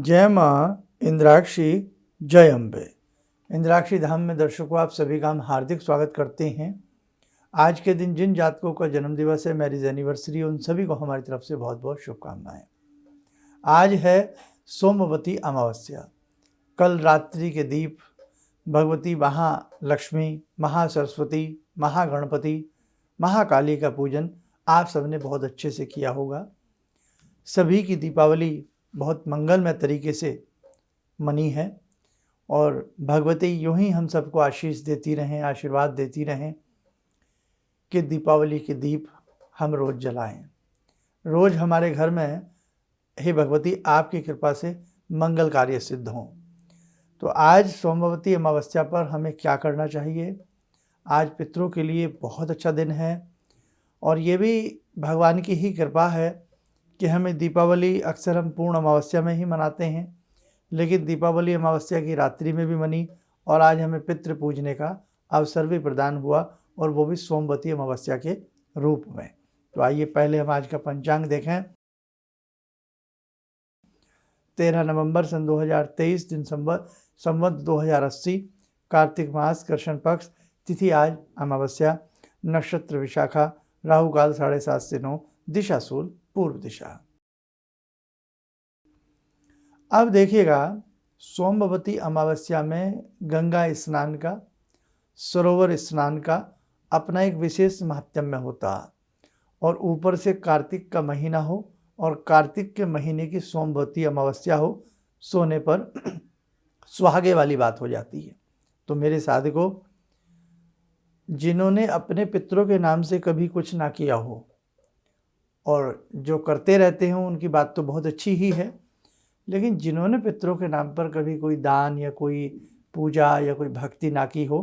जय माँ इंद्राक्षी, जय अम्बे। इंद्राक्षी धाम में दर्शकों आप सभी का हम हार्दिक स्वागत करते हैं। आज के दिन जिन जातकों का जन्मदिवस है, मैरिज एनिवर्सरी, उन सभी को हमारी तरफ से बहुत बहुत शुभकामनाएं। आज है सोमवती अमावस्या। कल रात्रि के दीप भगवती महालक्ष्मी, महासरस्वती, महागणपति, महाकाली का पूजन आप सबने बहुत अच्छे से किया होगा। सभी की दीपावली बहुत मंगलमय तरीके से मनी है और भगवती यूं ही हम सबको आशीष देती रहें, आशीर्वाद देती रहें कि दीपावली के दीप हम रोज़ जलाएं। रोज़ हमारे घर में हे भगवती आपकी कृपा से मंगल कार्य सिद्ध हों। तो आज सोमवती अमावस्या पर हमें क्या करना चाहिए? आज पितरों के लिए बहुत अच्छा दिन है और ये भी भगवान की ही कृपा है कि हमें दीपावली अक्सर हम पूर्ण अमावस्या में ही मनाते हैं, लेकिन दीपावली अमावस्या की रात्रि में भी मनी और आज हमें पितृ पूजने का अवसर भी प्रदान हुआ और वो भी सोमवती अमावस्या के रूप में। तो आइए पहले हम आज का पंचांग देखें। 13 नवंबर सन 2023 दिन संवत 2080, कार्तिक मास, कृष्ण पक्ष, तिथि आज अमावस्या, नक्षत्र विशाखा, राहु काल 7:30 से 9, दिशा शूल पूर्व दिशा। अब देखिएगा, सोमवती अमावस्या में गंगा स्नान का, सरोवर स्नान का अपना एक विशेष महात्म्य होता है और ऊपर से कार्तिक का महीना हो और कार्तिक के महीने की सोमवती अमावस्या हो, सोने पर सुहागे वाली बात हो जाती है। तो मेरे साधकों, जिन्होंने अपने पितरों के नाम से कभी कुछ ना किया हो और जो करते रहते हैं उनकी बात तो बहुत अच्छी ही है, लेकिन जिन्होंने पितरों के नाम पर कभी कोई दान या कोई पूजा या कोई भक्ति ना की हो,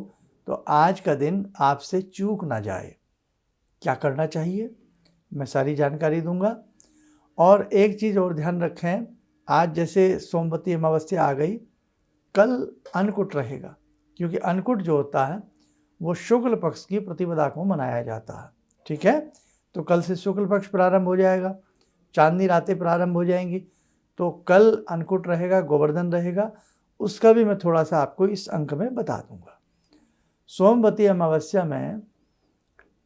तो आज का दिन आपसे चूक ना जाए। क्या करना चाहिए मैं सारी जानकारी दूंगा। और एक चीज़ और ध्यान रखें, आज जैसे सोमवती अमावस्या आ गई, कल अन्नकूट रहेगा, क्योंकि अन्नकूट जो होता है वो शुक्ल पक्ष की प्रतिपदा को मनाया जाता है। ठीक है, तो कल से शुक्ल पक्ष प्रारंभ हो जाएगा, चांदनी रातें प्रारंभ हो जाएंगी। तो कल अन्नकूट रहेगा, गोवर्धन रहेगा, उसका भी मैं थोड़ा सा आपको इस अंक में बता दूंगा। सोमवती अमावस्या में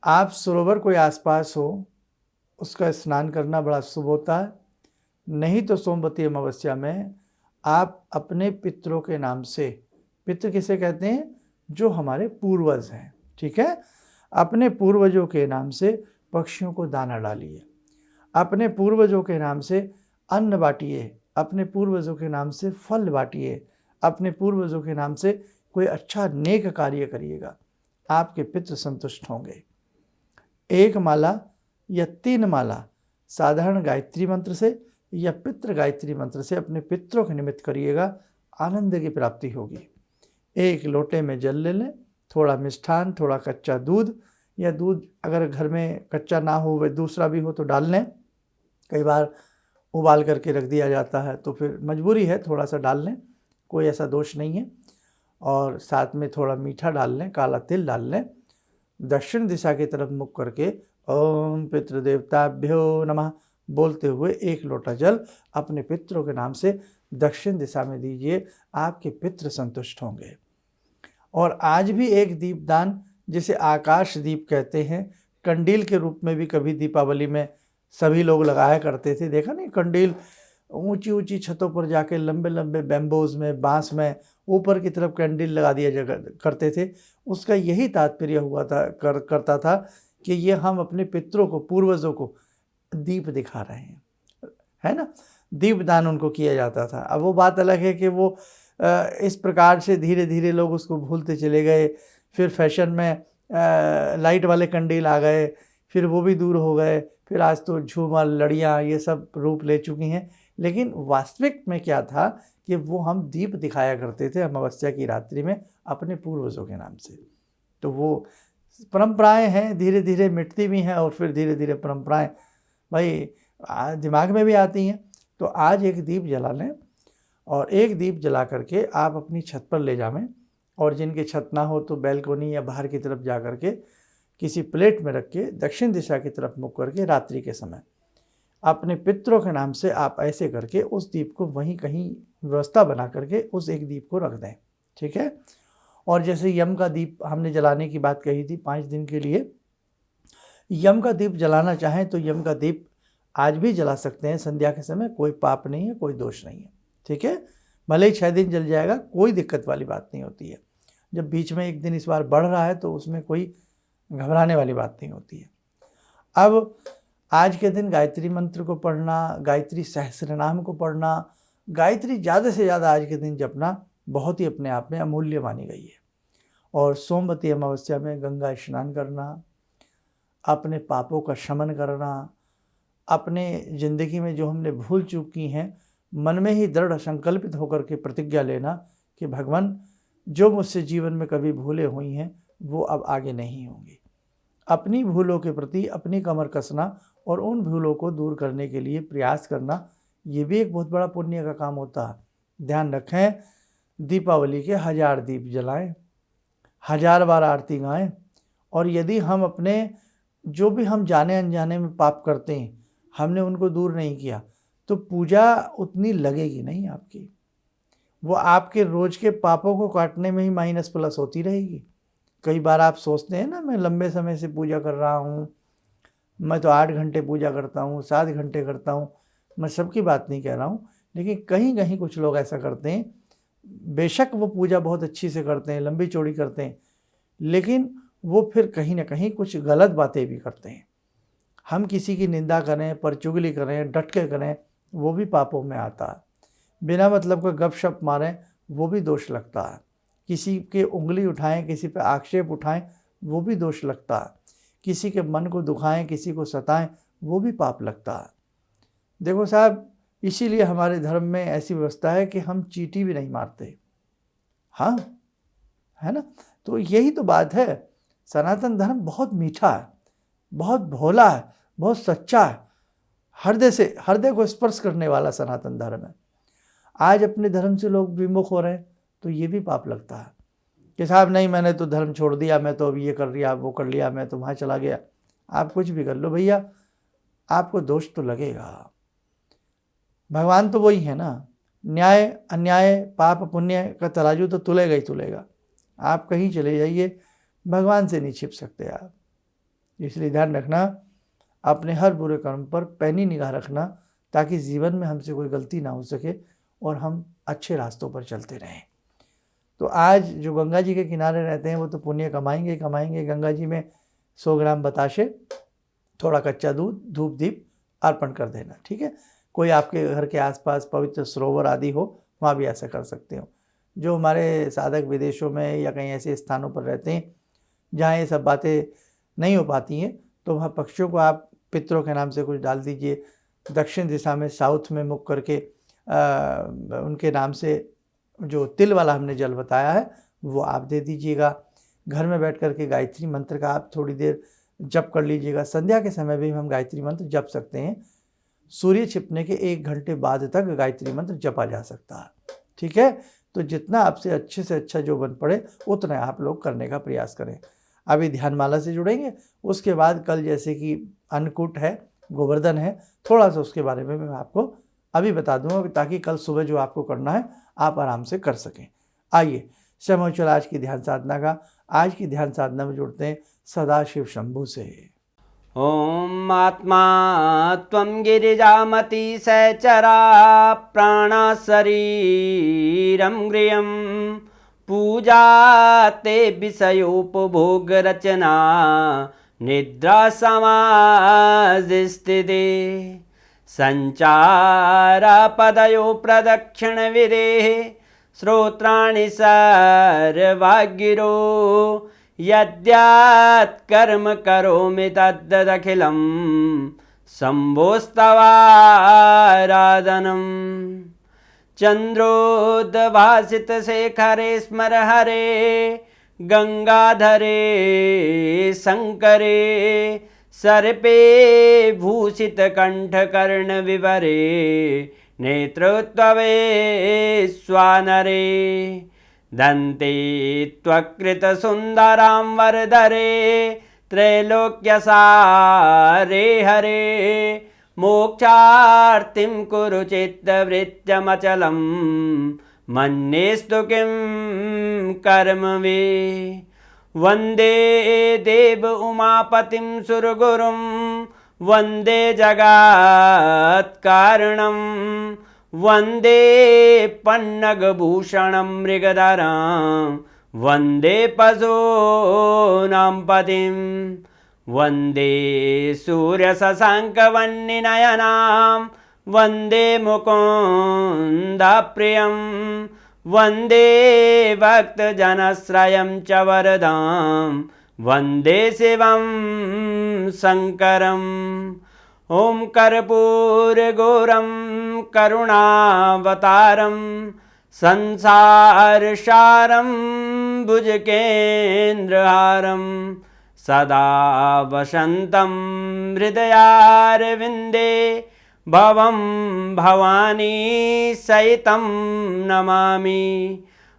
आप सरोवर कोई आसपास हो, उसका स्नान करना बड़ा शुभ होता है। नहीं तो सोमवती अमावस्या में आप अपने पितरों के नाम से, पितृ किसे कहते हैं? जो हमारे पूर्वज हैं। ठीक है, अपने पूर्वजों के नाम से पक्षियों को दाना डालिए, अपने पूर्वजों के नाम से अन्न बांटिए, अपने पूर्वजों के नाम से फल बांटिए, अपने पूर्वजों के नाम से कोई अच्छा नेक कार्य करिएगा, आपके पितृ संतुष्ट होंगे। 1 माला या 3 माला साधारण गायत्री मंत्र से या पितृ गायत्री मंत्र से अपने पितरों के निमित्त करिएगा, आनंद की प्राप्ति होगी। 1 लोटे में जल ले लें, थोड़ा मिष्ठान, थोड़ा कच्चा दूध, या दूध अगर घर में कच्चा ना हो वे दूसरा भी हो तो डाल लें। कई बार उबाल करके रख दिया जाता है तो फिर मजबूरी है, थोड़ा सा डाल लें, कोई ऐसा दोष नहीं है। और साथ में थोड़ा मीठा डाल लें, काला तिल डाल लें। दक्षिण दिशा की तरफ मुख करके ओम पितृदेवताभ्यो नमः बोलते हुए 1 लोटा जल अपने पितरों के नाम से दक्षिण दिशा में दीजिए, आपके पितृ संतुष्ट होंगे। और आज भी एक दीपदान, जिसे आकाश दीप कहते हैं, कंडील के रूप में भी कभी दीपावली में सभी लोग लगाया करते थे। देखा नहीं, कंडील ऊंची ऊंची छतों पर जाके लंबे लंबे बैम्बोज में, बांस में ऊपर की तरफ कैंडल लगा दिया करते थे। उसका यही तात्पर्य हुआ था करता था कि ये हम अपने पितरों को, पूर्वजों को दीप दिखा रहे हैं, है ना। दीपदान उनको किया जाता था। अब वो बात अलग है कि वो इस प्रकार से धीरे धीरे लोग उसको भूलते चले गए। फिर फैशन में लाइट वाले कंडील आ गए, फिर वो भी दूर हो गए। फिर आज तो झूमर, लड़ियाँ, ये सब रूप ले चुकी हैं। लेकिन वास्तविक में क्या था कि वो हम दीप दिखाया करते थे अमावस्या की रात्रि में अपने पूर्वजों के नाम से। तो वो परंपराएं हैं, धीरे धीरे मिटती भी हैं और फिर धीरे धीरे परंपराएं भाई दिमाग में भी आती हैं। तो आज एक दीप जला लें और एक दीप जला करके आप अपनी छत पर ले जावें, और जिनकी छत ना हो तो बैल्कोनी या बाहर की तरफ जा करके किसी प्लेट में रख के दक्षिण दिशा की तरफ मुख करके रात्रि के समय अपने पितरों के नाम से आप ऐसे करके उस दीप को वहीं कहीं व्यवस्था बना करके उस एक दीप को रख दें, ठीक है। और जैसे यम का दीप हमने जलाने की बात कही थी 5 दिन के लिए, यम का दीप जलाना चाहें तो यम का दीप आज भी जला सकते हैं संध्या के समय, कोई पाप नहीं है, कोई दोष नहीं है, ठीक है। भले ही 6 दिन जल जाएगा, कोई दिक्कत वाली बात नहीं होती है। जब बीच में एक दिन इस बार बढ़ रहा है तो उसमें कोई घबराने वाली बात नहीं होती है। अब आज के दिन गायत्री मंत्र को पढ़ना, गायत्री सहस्रनाम को पढ़ना, गायत्री ज़्यादा से ज़्यादा आज के दिन जपना बहुत ही अपने आप में अमूल्य मानी गई है। और सोमवती अमावस्या में गंगा स्नान करना, अपने पापों का शमन करना, अपने ज़िंदगी में जो हमने भूल चूक की हैं मन में ही दृढ़ संकल्पित होकर के प्रतिज्ञा लेना कि भगवान जो मुझसे जीवन में कभी भूलें हुई हैं वो अब आगे नहीं होंगी। अपनी भूलों के प्रति अपनी कमर कसना और उन भूलों को दूर करने के लिए प्रयास करना, ये भी एक बहुत बड़ा पुण्य का काम होता है। ध्यान रखें, दीपावली के 1000 दीप जलाएं, 1000 बार आरती गाएं, और यदि हम अपने जो भी हम जाने अनजाने में पाप करते हैं हमने उनको दूर नहीं किया तो पूजा उतनी लगेगी नहीं आपकी, वो आपके रोज़ के पापों को काटने में ही माइनस प्लस होती रहेगी। कई बार आप सोचते हैं ना, मैं लंबे समय से पूजा कर रहा हूँ, मैं तो 8 घंटे पूजा करता हूँ, 7 घंटे करता हूँ। मैं सबकी बात नहीं कह रहा हूँ, लेकिन कहीं कहीं कुछ लोग ऐसा करते हैं। बेशक वो पूजा बहुत अच्छी से करते हैं, लंबी चौड़ी करते हैं, लेकिन वो फिर कहीं ना कहीं कुछ गलत बातें भी करते हैं। हम किसी की निंदा करें, परचुगली करें, डट के करें, वो भी पापों में आता है। बिना मतलब का गपशप मारें, वो भी दोष लगता है। किसी के उंगली उठाएं, किसी पे आक्षेप उठाएं, वो भी दोष लगता है। किसी के मन को दुखाएं, किसी को सताएं, वो भी पाप लगता है। देखो साहब, इसीलिए हमारे धर्म में ऐसी व्यवस्था है कि हम चींटी भी नहीं मारते, हाँ, है ना। तो यही तो बात है, सनातन धर्म बहुत मीठा है, बहुत भोला है, बहुत सच्चा है, हृदय को स्पर्श करने वाला सनातन धर्म है। आज अपने धर्म से लोग विमुख हो रहे हैं तो ये भी पाप लगता है कि साहब नहीं, मैंने तो धर्म छोड़ दिया, मैं तो अब ये कर लिया, वो कर लिया, मैं तो वहाँ चला गया। आप कुछ भी कर लो भैया, आपको दोष तो लगेगा। भगवान तो वही है ना, न्याय अन्याय पाप पुण्य का तराजू तो तुलेगा ही तुलेगा। आप कहीं चले जाइए, भगवान से नहीं छिप सकते आप। इसलिए ध्यान रखना, अपने हर बुरे कर्म पर पैनी निगाह रखना, ताकि जीवन में हमसे कोई गलती ना हो सके और हम अच्छे रास्तों पर चलते रहें। तो आज जो गंगा जी के किनारे रहते हैं वो तो पुण्य कमाएंगे कमाएंगे। गंगा जी में 100 ग्राम बताशे, थोड़ा कच्चा दूध, धूप दीप अर्पण कर देना, ठीक है। कोई आपके घर के आसपास पवित्र सरोवर आदि हो, वहाँ भी ऐसा कर सकते हो। जो हमारे साधक विदेशों में या कहीं ऐसे स्थानों पर रहते हैं जहाँ ये सब बातें नहीं हो पाती हैं, तो वहाँ पक्षियों को आप पितरों के नाम से कुछ डाल दीजिए। दक्षिण दिशा में साउथ में मुख करके उनके नाम से जो तिल वाला हमने जल बताया है वो आप दे दीजिएगा। घर में बैठ कर के गायत्री मंत्र का आप थोड़ी देर जप कर लीजिएगा। संध्या के समय भी हम गायत्री मंत्र जप सकते हैं। सूर्य छिपने के 1 घंटे बाद तक गायत्री मंत्र जपा जा सकता है, ठीक है। तो जितना आपसे अच्छे से अच्छा जो बन पड़े उतना आप लोग करने का प्रयास करें। अभी ध्यानमाला से जुड़ेंगे, उसके बाद कल जैसे कि अन्नकूट है, गोवर्धन है, थोड़ा सा उसके बारे में मैं आपको अभी बता दूंगा, ताकि कल सुबह जो आपको करना है आप आराम से कर सकें। आइए समय हो चला आज की ध्यान साधना का। आज की ध्यान साधना में जुड़ते हैं सदाशिव शंभु से। ओम आत्मा त्वं गिरिजामति सहचरा प्राणा शरीरं गृहं पूजा ते विषयोपभोग रचना निद्रा समाधिस्थिते संचारा पदयो प्रदक्षिण विदेः श्रोत्राणि सर्वागिरो यद्यात् कर्म करोमि तद्दखिलं शम्भोस्तवाराधनम् चन्द्रोद्भासितशेखरे स्मर हरे गंगाधरे शंकरे सर्पे भूषितकण्ठकर्णविवरे नेत्रोत्तवे स्वानरे दन्ते त्वकृतसुन्दरां वरदरे त्रैलोक्यसारे हरे मोक्षार्तिं कुरु चित्तवृत्त्यमचलं मन्येस्तु किं कर्म वे वन्दे देव उमापतिं सुरगुरुं वन्दे जगत्कारणं वन्दे पन्नगभूषणं मृगधरं वन्दे पशूनां पतिं वन्दे सूर्यशशाङ्कवह्निनयनां वन्दे मुकुन्दप्रियं वन्दे भक्तजनश्रयं च वरदां वन्दे शिवं शङ्करम् ॐ कर्पूरगौरं करुणावतारं संसारसारं भुजगेन्द्रहारं सदा वसन्तं हृदयारविन्दे भवं भवानी सहितं नमामि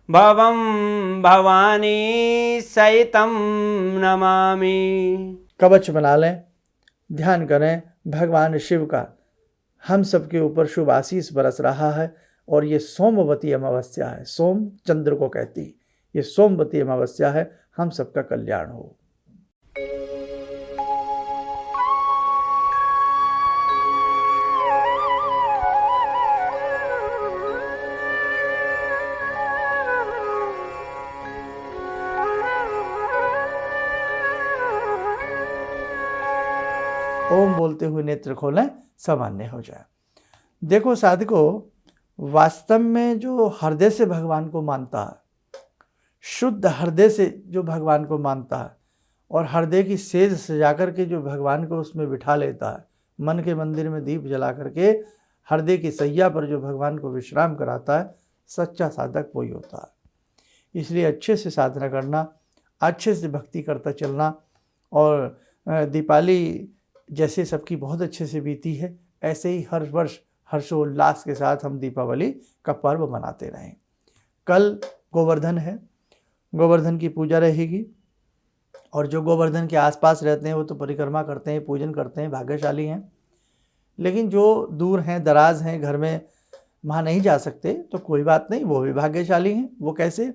भवं भवानी सहितं नमामि। कवच बना लें, ध्यान करें भगवान शिव का हम सबके ऊपर शुभ आशीष बरस रहा है। और ये सोमवती अमावस्या है, सोम चंद्र को कहती, ये सोमवती अमावस्या है। हम सबका कल्याण हो। ओम बोलते हुए नेत्र खोलें, सामान्य हो जाए। देखो साधकों, वास्तव में जो हृदय से भगवान को मानता है, शुद्ध हृदय से जो भगवान को मानता है और हृदय की सेज सजा करके जो भगवान को उसमें बिठा लेता है, मन के मंदिर में दीप जला करके हृदय की सैया पर जो भगवान को विश्राम कराता है, सच्चा साधक वही होता है। इसलिए अच्छे से साधना करना, अच्छे से भक्ति करता चलना। और दीपावली जैसे सबकी बहुत अच्छे से बीती है, ऐसे ही हर वर्ष हर्षोल्लास के साथ हम दीपावली का पर्व मनाते रहें। कल गोवर्धन है, गोवर्धन की पूजा रहेगी। और जो गोवर्धन के आसपास रहते हैं वो तो परिक्रमा करते हैं, पूजन करते हैं, भाग्यशाली हैं। लेकिन जो दूर हैं, दराज हैं, घर में वहाँ नहीं जा सकते, तो कोई बात नहीं, वो भी भाग्यशाली हैं। वो कैसे?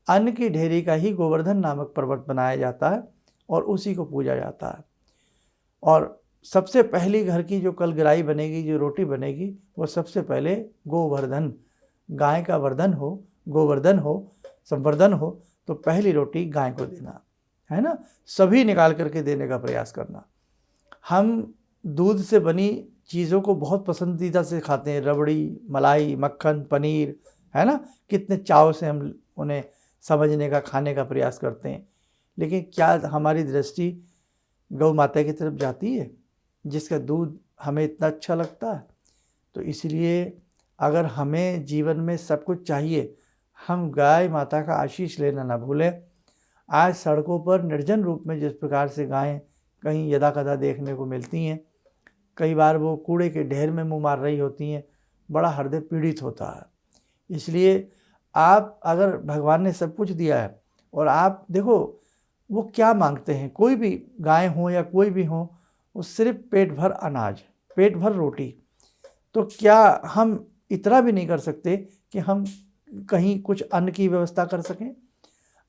अन्न की ढेरी का ही गोवर्धन नामक पर्वत बनाया जाता है और उसी को पूजा जाता है। और सबसे पहली घर की जो कल गिराई बनेगी, जो रोटी बनेगी, वो सबसे पहले गोवर्धन, गाय का वर्धन हो, गोवर्धन हो, संवर्धन हो, तो पहली रोटी गाय को देना है ना। सभी निकाल करके देने का प्रयास करना। हम दूध से बनी चीज़ों को बहुत पसंदीदा से खाते हैं, रबड़ी, मलाई, मक्खन, पनीर, है ना। कितने चाव से हम उन्हें समझने का, खाने का प्रयास करते हैं। लेकिन क्या हमारी दृष्टि गौ माता की तरफ जाती है, जिसका दूध हमें इतना अच्छा लगता है? तो इसलिए अगर हमें जीवन में सब कुछ चाहिए, हम गाय माता का आशीष लेना ना भूलें। आज सड़कों पर निर्जन रूप में जिस प्रकार से गायें कहीं यदा कदा देखने को मिलती हैं, कई बार वो कूड़े के ढेर में मुँह मार रही होती हैं, बड़ा हृदय पीड़ित होता है। इसलिए आप, अगर भगवान ने सब कुछ दिया है और आप देखो वो क्या मांगते हैं, कोई भी गाय हो या कोई भी हो, वो सिर्फ पेट भर अनाज, पेट भर रोटी। तो क्या हम इतना भी नहीं कर सकते कि हम कहीं कुछ अन्न की व्यवस्था कर सकें?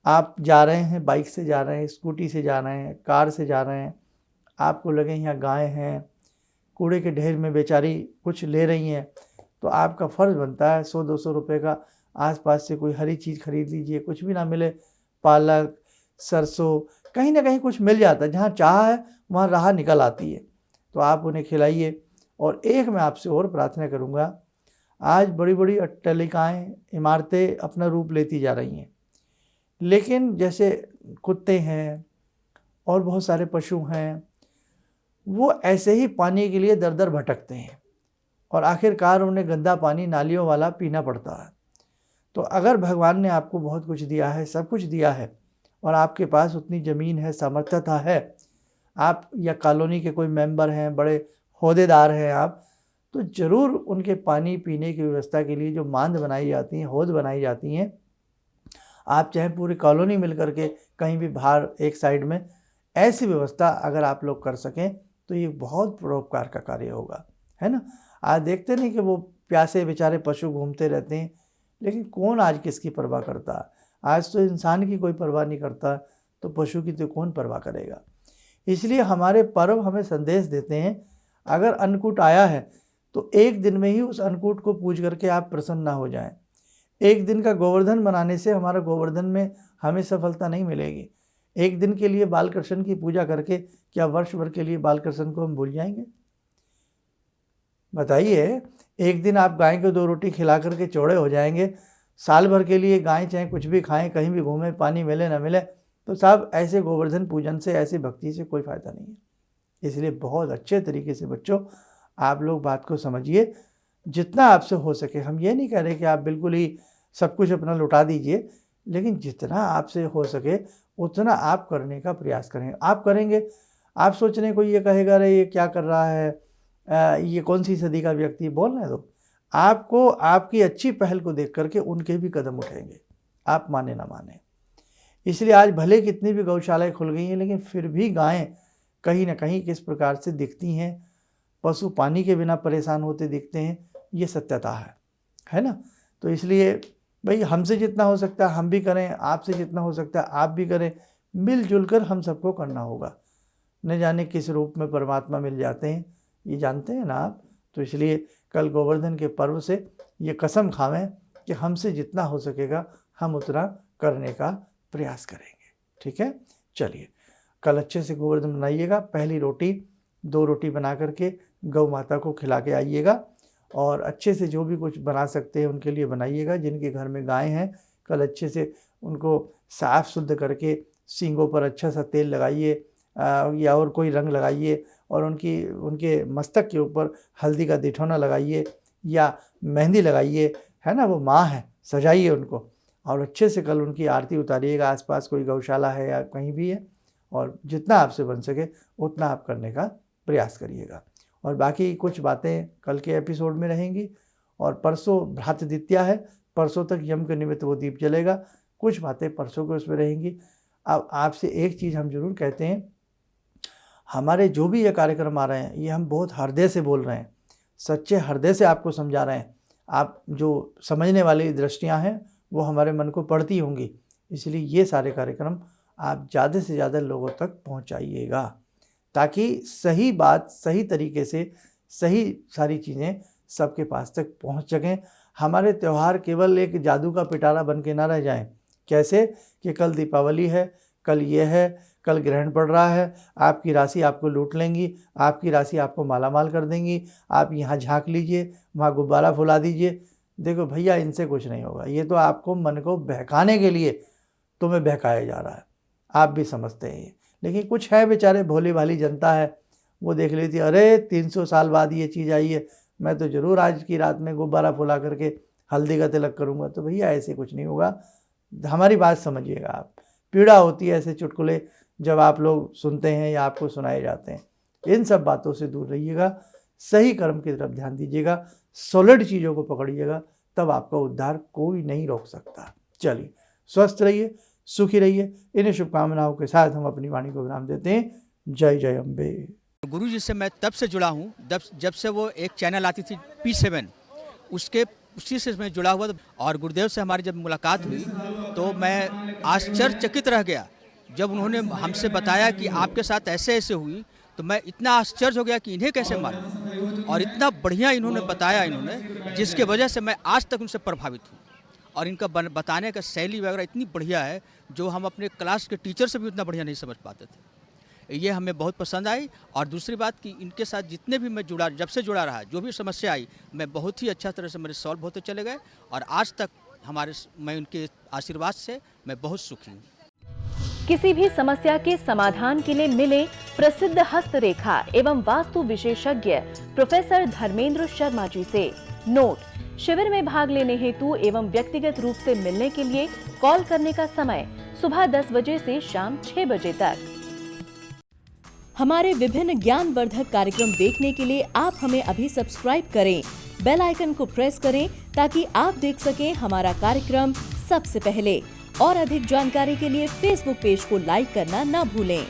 आप जा रहे हैं, बाइक से जा रहे हैं, स्कूटी से जा रहे हैं, कार से जा रहे हैं, आपको लगे यहाँ गाय हैं, कूड़े के ढेर में बेचारी कुछ ले रही हैं, तो आपका फ़र्ज़ बनता है 100-200 रुपये का आसपास से कोई हरी चीज़ खरीद लीजिए। कुछ भी ना मिले, पालक, सरसों, कहीं ना कहीं कुछ मिल जाता है। जहाँ चाह है वहाँ राह निकल आती है, तो आप उन्हें खिलाइए। और एक मैं आपसे और प्रार्थना करूँगा, आज बड़ी बड़ी अट्टालिकाएँ, इमारतें अपना रूप लेती जा रही हैं, लेकिन जैसे कुत्ते हैं और बहुत सारे पशु हैं, वो ऐसे ही पानी के लिए दर दर भटकते हैं और आखिरकार उन्हें गंदा पानी नालियों वाला पीना पड़ता है। तो अगर भगवान ने आपको बहुत कुछ दिया है, सब कुछ दिया है, और आपके पास उतनी ज़मीन है, सामर्थ्यता है, आप या कॉलोनी के कोई मेंबर हैं, बड़े ओहदेदार हैं आप, तो ज़रूर उनके पानी पीने की व्यवस्था के लिए जो मांद बनाई जाती हैं, हौद बनाई जाती हैं, आप चाहे पूरी कॉलोनी मिल करके कहीं भी बाहर एक साइड में ऐसी व्यवस्था अगर आप लोग कर सकें तो ये बहुत परोपकार का कार्य होगा, है ना। आज देखते नहीं कि वो प्यासे बेचारे पशु घूमते रहते हैं, लेकिन कौन आज किसकी परवाह करता। आज तो इंसान की कोई परवाह नहीं करता, तो पशु की तो कौन परवाह करेगा। इसलिए हमारे पर्व हमें संदेश देते हैं, अगर अन्नकूट आया है तो एक दिन में ही उस अन्नकूट को पूज करके आप प्रसन्न ना हो जाएं। एक दिन का गोवर्धन बनाने से हमारा गोवर्धन में हमें सफलता नहीं मिलेगी। एक दिन के लिए बालकृष्ण की पूजा करके क्या वर्ष भर के लिए बालकृष्ण को हम भूल जाएंगे? बताइए, एक दिन आप गाय को 2 रोटी खिला करके चौड़े हो जाएंगे, साल भर के लिए गाय चाहे कुछ भी खाएं, कहीं भी घूमें, पानी मिले ना मिले, तो साहब ऐसे गोवर्धन पूजन से, ऐसी भक्ति से कोई फ़ायदा नहीं है। इसलिए बहुत अच्छे तरीके से बच्चों आप लोग बात को समझिए, जितना आपसे हो सके। हम ये नहीं कह रहे कि आप बिल्कुल ही सब कुछ अपना लुटा दीजिए, लेकिन जितना आपसे हो सके उतना आप करने का प्रयास करें। आप करेंगे, आप सोच रहे हैं कोई ये कहेगा अरे ये क्या कर रहा है, ये कौन सी सदी का व्यक्ति, बोलने दो। आपको आपकी अच्छी पहल को देख करके उनके भी कदम उठेंगे, आप माने ना माने। इसलिए आज भले कितनी भी गौशालाएँ खुल गई हैं, लेकिन फिर भी गायें कहीं ना कहीं किस प्रकार से दिखती हैं, पशु पानी के बिना परेशान होते दिखते हैं, ये सत्यता है ना। तो इसलिए भाई हमसे जितना हो सकता है हम भी करें, आपसे जितना हो सकता है आप भी करें, मिलजुल कर हम सबको करना होगा। न जाने किस रूप में परमात्मा मिल जाते हैं, ये जानते हैं ना आप। तो इसलिए कल गोवर्धन के पर्व से ये कसम खावें कि हमसे जितना हो सकेगा हम उतना करने का प्रयास करेंगे। ठीक है, चलिए कल अच्छे से गोवर्धन बनाइएगा। पहली रोटी 2 रोटी बना करके गौ माता को खिला के आइएगा, और अच्छे से जो भी कुछ बना सकते हैं उनके लिए बनाइएगा। जिनके घर में गाय हैं, कल अच्छे से उनको साफ़ शुद्ध करके सींगों पर अच्छा सा तेल लगाइए या और कोई रंग लगाइए, और उनके मस्तक के ऊपर हल्दी का दिठौना लगाइए या मेहंदी लगाइए, है ना। वो माँ है, सजाइए उनको, और अच्छे से कल उनकी आरती उतारिएगा। आसपास कोई गौशाला है या कहीं भी है, और जितना आपसे बन सके उतना आप करने का प्रयास करिएगा। और बाकी कुछ बातें कल के एपिसोड में रहेंगी। और परसों भ्रातृद्वितीया है, परसों तक यम के निमित्त वो दीप जलेगा। कुछ बातें परसों को उसमें रहेंगी। अब आपसे एक चीज़ हम जरूर कहते हैं, हमारे जो भी ये कार्यक्रम आ रहे हैं, ये हम बहुत हृदय से बोल रहे हैं, सच्चे हृदय से आपको समझा रहे हैं। आप जो समझने वाली दृष्टियाँ हैं वो हमारे मन को पड़ती होंगी, इसलिए ये सारे कार्यक्रम आप ज़्यादा से ज़्यादा लोगों तक पहुंचाइएगा, ताकि सही बात सही तरीके से सही सारी चीज़ें सबके पास तक पहुंच सकें। हमारे त्यौहार केवल एक जादू का पिटारा बन के ना रह जाएं। कैसे कि कल दीपावली है, कल ये है, कल ग्रहण पड़ रहा है, आपकी राशि आपको लूट लेंगी, आपकी राशि आपको मालामाल कर देंगी, आप यहाँ झांक लीजिए, वहाँ गुब्बारा फुला दीजिए। देखो भैया, इनसे कुछ नहीं होगा। ये तो आपको मन को बहकाने के लिए तुम्हें बहकाया जा रहा है, आप भी समझते हैं ये। लेकिन कुछ है बेचारे भोली भाली जनता है, वो देख लेती, अरे 300 साल बाद ये चीज़ आई है, मैं तो ज़रूर आज की रात में गुब्बारा फुला करके हल्दी का तिलक करूँगा। तो भैया ऐसे कुछ नहीं होगा, हमारी बात समझिएगा आप। पीड़ा होती है ऐसे चुटकुले जब आप लोग सुनते हैं या आपको सुनाए जाते हैं। इन सब बातों से दूर रहिएगा, सही कर्म की तरफ ध्यान दीजिएगा, सॉलिड चीज़ों को पकड़िएगा, तब आपका उद्धार कोई नहीं रोक सकता। चलिए, स्वस्थ रहिए, सुखी रहिए। इन्हीं शुभकामनाओं के साथ हम अपनी वाणी को विराम देते हैं। जय जय अम्बे। गुरु जी से मैं तब से जुड़ा हूँ जब से वो एक चैनल आती थी P7, उसी से मैं जुड़ा हुआ। और गुरुदेव से हमारी जब मुलाकात हुई तो मैं आश्चर्यचकित रह गया जब उन्होंने हमसे बताया कि आपके साथ ऐसे ऐसे हुई। तो मैं इतना आश्चर्य हो गया कि इन्हें कैसे मालूम, और इतना बढ़िया इन्होंने बताया जिसके वजह से मैं आज तक उनसे प्रभावित हूँ। और इनका बताने का शैली वगैरह इतनी बढ़िया है जो हम अपने क्लास के टीचर से भी उतना बढ़िया नहीं समझ पाते थे। ये हमें बहुत पसंद आई। और दूसरी बात कि इनके साथ जितने भी मैं जुड़ा, जब से जुड़ा रहा, जो भी समस्या आई, मैं बहुत ही अच्छा तरह से मेरे सॉल्व होते चले गए। और आज तक मैं उनके आशीर्वाद से मैं बहुत सुखी हूँ। किसी भी समस्या के समाधान के लिए मिले प्रसिद्ध हस्तरेखा एवं वास्तु विशेषज्ञ प्रोफेसर धर्मेंद्र शर्मा जी से। नोट: शिविर में भाग लेने हेतु एवं व्यक्तिगत रूप से मिलने के लिए कॉल करने का समय सुबह 10 बजे से शाम 6 बजे तक। हमारे विभिन्न ज्ञानवर्धक कार्यक्रम देखने के लिए आप हमें अभी सब्सक्राइब करें, बेल आइकन को प्रेस करें ताकि आप देख सकें हमारा कार्यक्रम सबसे पहले। और अधिक जानकारी के लिए फेसबुक पेज को लाइक करना न भूलें।